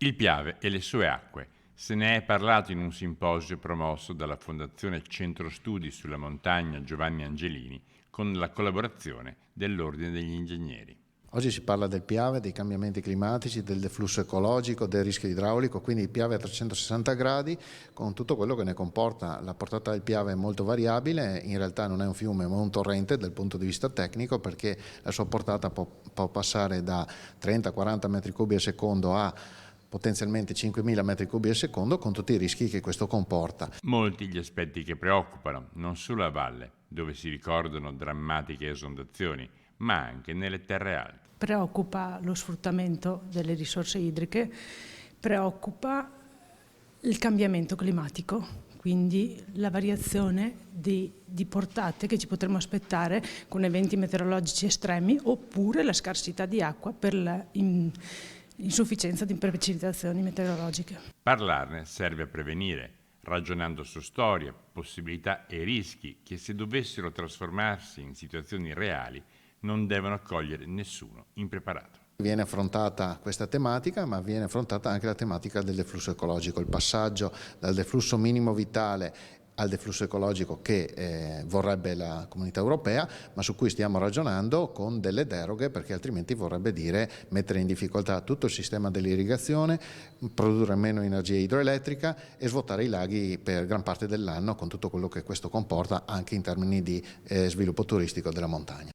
Il Piave e le sue acque. Se ne è parlato in un simposio promosso dalla Fondazione Centro Studi sulla Montagna Giovanni Angelini con la collaborazione dell'Ordine degli Ingegneri. Oggi si parla del Piave, dei cambiamenti climatici, del deflusso ecologico, del rischio idraulico, quindi il Piave a 360 gradi con tutto quello che ne comporta. La portata del Piave è molto variabile, in realtà non è un fiume ma un torrente dal punto di vista tecnico, perché la sua portata può passare da 30-40 metri cubi al secondo a potenzialmente 5.000 metri cubi al secondo, con tutti i rischi che questo comporta. Molti gli aspetti che preoccupano, non solo a valle, dove si ricordano drammatiche esondazioni, ma anche nelle terre alte. Preoccupa lo sfruttamento delle risorse idriche, preoccupa il cambiamento climatico, quindi la variazione di portate che ci potremmo aspettare con eventi meteorologici estremi, oppure la scarsità di acqua per l'insufficienza di precipitazioni meteorologiche. Parlarne serve a prevenire, ragionando su storie, possibilità e rischi che, se dovessero trasformarsi in situazioni reali, non devono cogliere nessuno impreparato. Viene affrontata questa tematica, ma viene affrontata anche la tematica del deflusso ecologico, il passaggio dal deflusso minimo vitale al deflusso ecologico che vorrebbe la Comunità Europea, ma su cui stiamo ragionando con delle deroghe, perché altrimenti vorrebbe dire mettere in difficoltà tutto il sistema dell'irrigazione, produrre meno energia idroelettrica e svuotare i laghi per gran parte dell'anno, con tutto quello che questo comporta anche in termini di sviluppo turistico della montagna.